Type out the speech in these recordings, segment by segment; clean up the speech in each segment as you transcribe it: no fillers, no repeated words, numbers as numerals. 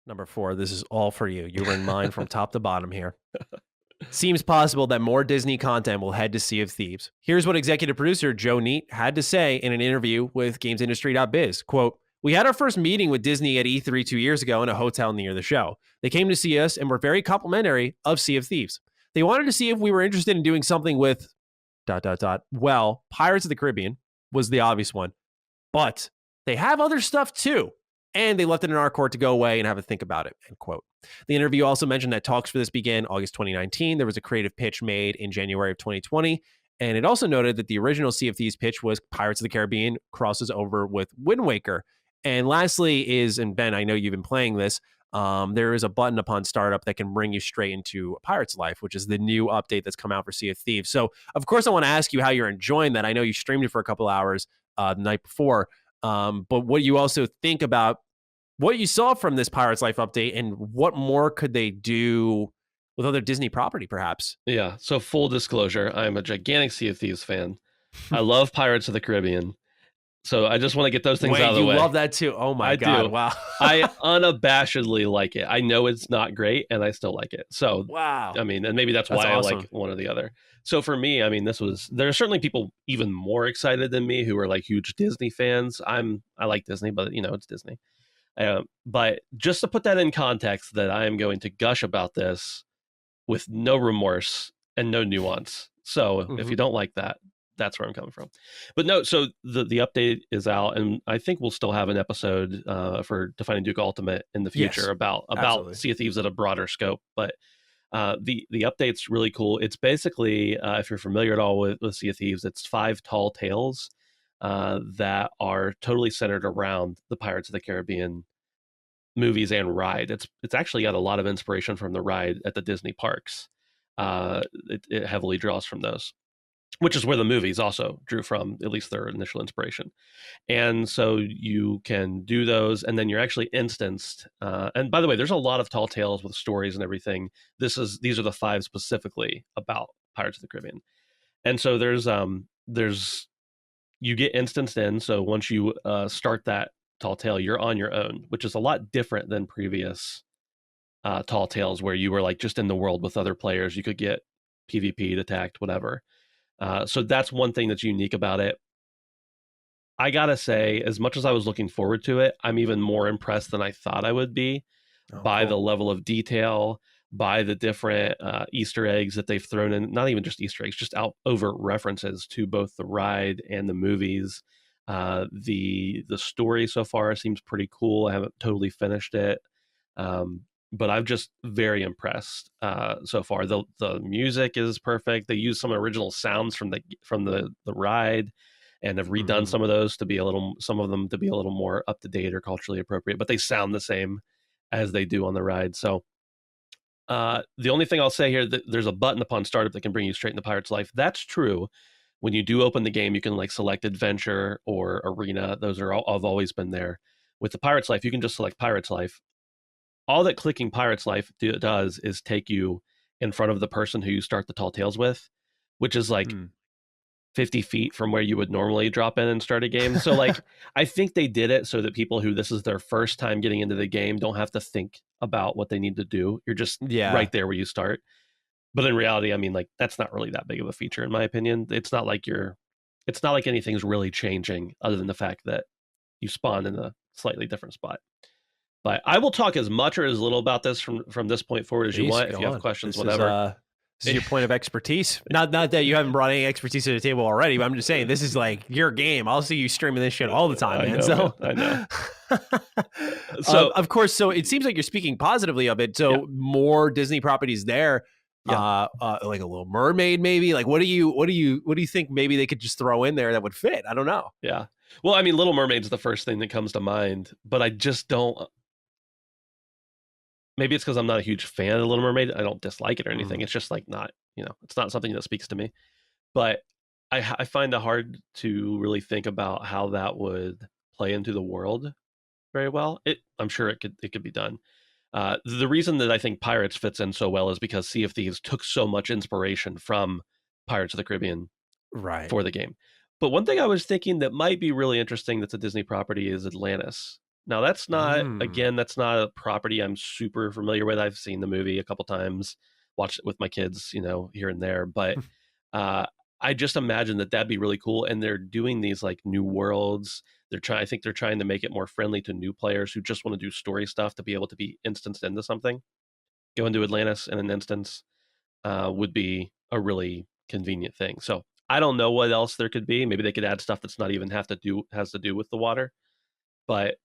Number 4, this is all for you. You were in mine from top to bottom here. Seems possible that more Disney content will head to Sea of Thieves. Here's what executive producer Joe Neate had to say in an interview with GamesIndustry.biz. Quote, "We had our first meeting with Disney at E3 2 years ago in a hotel near the show. They came to see us and were very complimentary of Sea of Thieves. They wanted to see if we were interested in doing something with ... Well, Pirates of the Caribbean was the obvious one. But they have other stuff too. And they left it in our court to go away and have a think about it," end quote. The interview also mentioned that talks for this began August 2019. There was a creative pitch made in January of 2020. And it also noted that the original Sea of Thieves pitch was Pirates of the Caribbean crosses over with Wind Waker. And lastly is, and Ben, I know you've been playing this, there is a button upon startup that can bring you straight into Pirate's Life, which is the new update that's come out for Sea of Thieves. So, of course, I want to ask you how you're enjoying that. I know you streamed it for a couple hours the night before. But what you also think about what you saw from this Pirates Life update and what more could they do with other Disney property, perhaps? Yeah. So full disclosure, I'm a gigantic Sea of Thieves fan. I love Pirates of the Caribbean. So I just want to get those things out of the way. You love that too. Oh my God. Do. Wow. I unabashedly like it. I know it's not great and I still like it. So, wow. I mean, and maybe that's why awesome. I like one or the other. So for me, I mean, there are certainly people even more excited than me who are like huge Disney fans. I like Disney, but it's Disney. But just to put that in context, that I am going to gush about this with no remorse and no nuance. So if you don't like that, that's where I'm coming from. But no, so the update is out, and I think we'll still have an episode for Defining Duke Ultimate in the future about absolutely. Sea of Thieves at a broader scope. But the update's really cool. It's basically, if you're familiar at all with Sea of Thieves, it's 5 tall tales that are totally centered around the Pirates of the Caribbean movies and ride. It's actually got a lot of inspiration from the ride at the Disney parks. It heavily draws from those, which is where the movies also drew from, at least their initial inspiration. And so you can do those, and then you're actually instanced. And by the way, there's a lot of tall tales with stories and everything. These are the 5 specifically about Pirates of the Caribbean. And so there's you get instanced in. So once you start that tall tale, you're on your own, which is a lot different than previous tall tales where you were like just in the world with other players. You could get PvP'd, attacked, whatever. So that's one thing that's unique about it. I gotta say, as much as I was looking forward to it, I'm even more impressed than I thought I would be by the level of detail, by the different Easter eggs that they've thrown in. Not even just Easter eggs, just overt references to both the ride and the movies. The story so far seems pretty cool. I haven't totally finished it. But I'm just very impressed so far. The music is perfect. They use some original sounds from the ride, and have redone some of those to be some of them to be a little more up to date or culturally appropriate. But they sound the same as they do on the ride. So the only thing I'll say here, that there's a button upon startup that can bring you straight into Pirate's Life. That's true. When you do open the game, you can like select Adventure or Arena. Those have always been there. With the Pirate's Life, you can just select Pirate's Life. All that clicking Pirate's Life does is take you in front of the person who you start the tall tales with, which is like 50 feet from where you would normally drop in and start a game. So like, I think they did it so that people who this is their first time getting into the game don't have to think about what they need to do. You're just right there where you start. But in reality, I mean, like, that's not really that big of a feature, in my opinion. It's not like anything's really changing other than the fact that you spawn in a slightly different spot. But I will talk as much or as little about this from this point forward as you want. If you have questions, whatever. This is your point of expertise. Not that you haven't brought any expertise to the table already, but I'm just saying this is like your game. I'll see you streaming this shit all the time, man. I know. So of course, so it seems like you're speaking positively of it. So more Disney properties there. Like a Little Mermaid, maybe. Like, what do you think maybe they could just throw in there that would fit? I don't know. Yeah. Well, I mean, Little Mermaid's the first thing that comes to mind, but I just don't. Maybe it's because I'm not a huge fan of Little Mermaid. I don't dislike it or anything. It's just like not, it's not something that speaks to me. But I find it hard to really think about how that would play into the world very well. I'm sure it could be done. The reason that I think Pirates fits in so well is because Sea of Thieves took so much inspiration from Pirates of the Caribbean for the game. But one thing I was thinking that might be really interesting that's a Disney property is Atlantis. Now that's not, Mm. again, that's not a property I'm super familiar with. I've seen the movie a couple times, watched it with my kids, here and there, but uh, I just imagine that that'd be really cool. And they're doing these like new worlds. I think they're trying to make it more friendly to new players who just want to do story stuff to be able to be instanced into something. Go into Atlantis in an instance would be a really convenient thing. So I don't know what else there could be. Maybe they could add stuff that's not even has to do with the water, but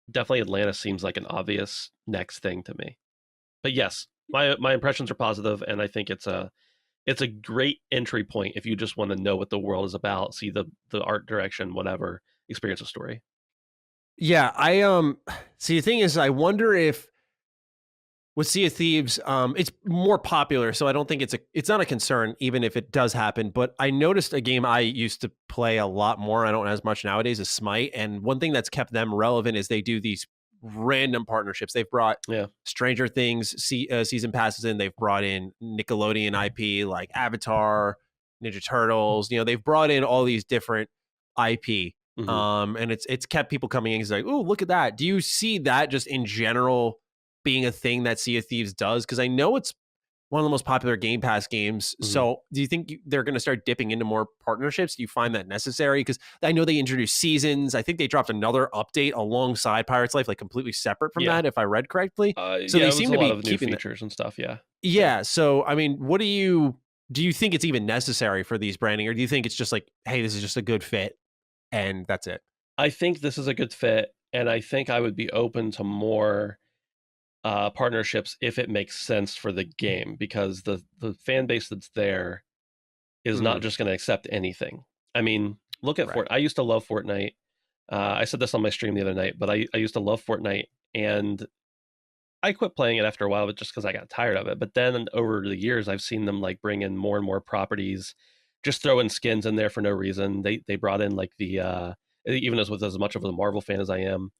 definitely Atlantis seems like an obvious next thing to me. But yes, my impressions are positive, and I think it's a great entry point if you just want to know what the world is about, see the art direction, whatever, experience a story. Yeah, see the thing is I wonder if with Sea of Thieves, it's more popular, so I don't think it's not a concern, even if it does happen. But I noticed a game I used to play a lot more. I don't as much nowadays is Smite, and one thing that's kept them relevant is they do these random partnerships. They've brought Yeah. Stranger Things season passes in. They've brought in Nickelodeon IP like Avatar, Ninja Turtles. They've brought in all these different IP, Hmm. and it's kept people coming in. It's like, oh, look at that. Do you see that just in general being a thing that Sea of Thieves does? Because I know it's one of the most popular Game Pass games. Hmm. So do you think they're going to start dipping into more partnerships? Do you find that necessary? Because I know they introduced seasons. I think they dropped another update alongside Pirates Life, like completely separate from Yeah. that, if I read correctly. So Yeah, they it was seem a to lot be of new keeping that. features and stuff. Yeah. Yeah. Yeah. So, I mean, do you think it's even necessary for these branding, or do you think it's just like, hey, this is just a good fit and that's it? I think this is a good fit, and I think I would be open to more partnerships if it makes sense for the game, because the fan base that's there is not Mm, just going to accept anything. I mean, look at right. Fort. I used to love Fortnite. I said this on my stream the other night, but I used to love Fortnite, and I quit playing it after a while, but just because I got tired of it. But then over the years, I've seen them like bring in more and more properties, just throw in skins in there for no reason. They brought in like the even as much of a Marvel fan as I am,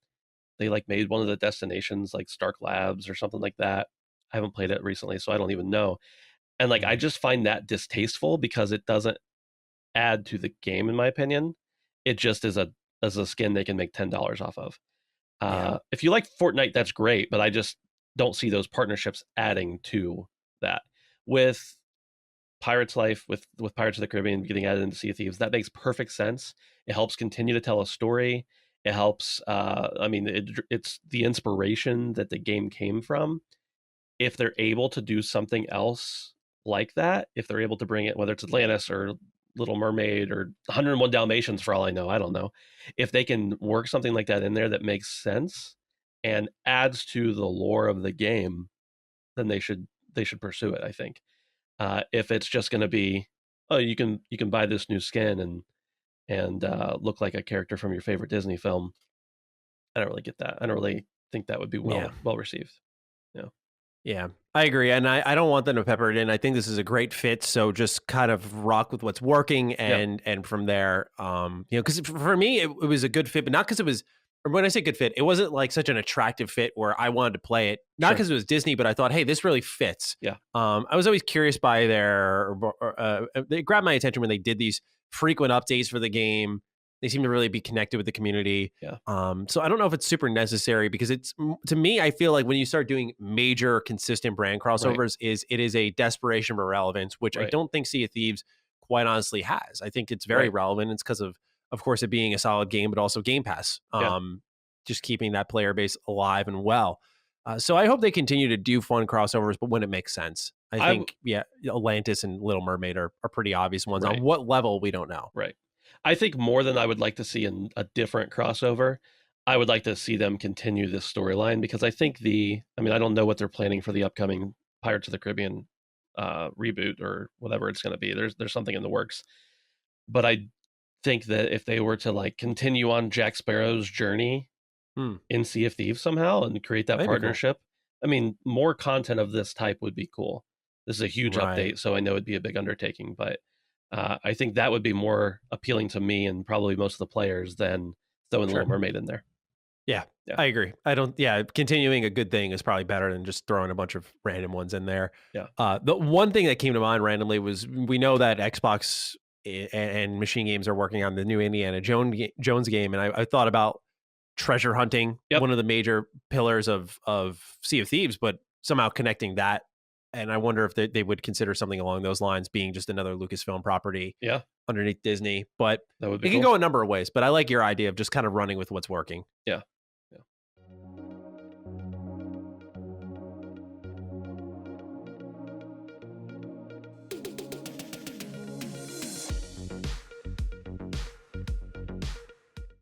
they like made one of the destinations like Stark Labs or something like that. I haven't played it recently, so I don't even know. And like I Mm, just find that distasteful because it doesn't add to the game, in my opinion. It just is a skin they can make $10 off of. yeah. If you like Fortnite, that's great, but I just don't see those partnerships adding to that. With Pirates Life, with Pirates of the Caribbean getting added into Sea of Thieves, that makes perfect sense. It helps continue to tell a story. It helps. I mean, it's the inspiration that the game came from. If they're able to do something else like that, if they're able to bring it, whether it's Atlantis or Little Mermaid or 101 Dalmatians, for all I know, I don't know. If they can work something like that in there that makes sense and adds to the lore of the game, then they should pursue it. I think. If it's just going to be, oh, you can buy this new skin and look like a character from your favorite Disney film, I don't really get that. I don't really think that would be Yeah. well received. Yeah. Yeah, I agree. And I don't want them to pepper it in. I think this is a great fit. So just kind of rock with what's working Yeah. and from there, because for me, it was a good fit, but not because it was, or when I say good fit, it wasn't like such an attractive fit where I wanted to play it, not Sure. because it was Disney, but I thought, hey, this really fits. Yeah. I was always curious by they grabbed my attention when they did these frequent updates for the game. They seem to really be connected with the community. Yeah. So I don't know if it's super necessary because to me, I feel like when you start doing major consistent brand Right. crossovers, it is a desperation for relevance, which I Right. don't think Sea of Thieves quite honestly has. I think it's very Right. relevant. It's because of course, it being a solid game, but also Game Pass, Yeah. just keeping that player base alive and well. So I hope they continue to do fun crossovers, but when it makes sense. I I think, yeah, Atlantis and Little Mermaid are pretty obvious ones. On right. what level, we don't know. Right. I think more than I would like to see in a different crossover, I would like to see them continue this storyline, because I think I mean, I don't know what they're planning for the upcoming Pirates of the Caribbean reboot or whatever it's going to be. There's something in the works, but I think that if they were to like continue on Jack Sparrow's journey Hmm, in Sea of Thieves somehow and create that that'd be cool. partnership, I mean, more content of this type would be cool. This is a huge Right. update, so I know it'd be a big undertaking, but I think that would be more appealing to me and probably most of the players than throwing Little Sure. Mermaid in there. Yeah, Yeah. I agree. I don't. Yeah, continuing a good thing is probably better than just throwing a bunch of random ones in there. Yeah. The one thing that came to mind randomly was we know that Xbox and Machine Games are working on the new Indiana Jones game, and I thought about treasure hunting, Yep. one of the major pillars of Sea of Thieves, but somehow connecting that. And I wonder if they would consider something along those lines being just another Lucasfilm property Yeah. underneath Disney. But That would be it cool. can go a number of ways. But I like your idea of just kind of running with what's working. Yeah.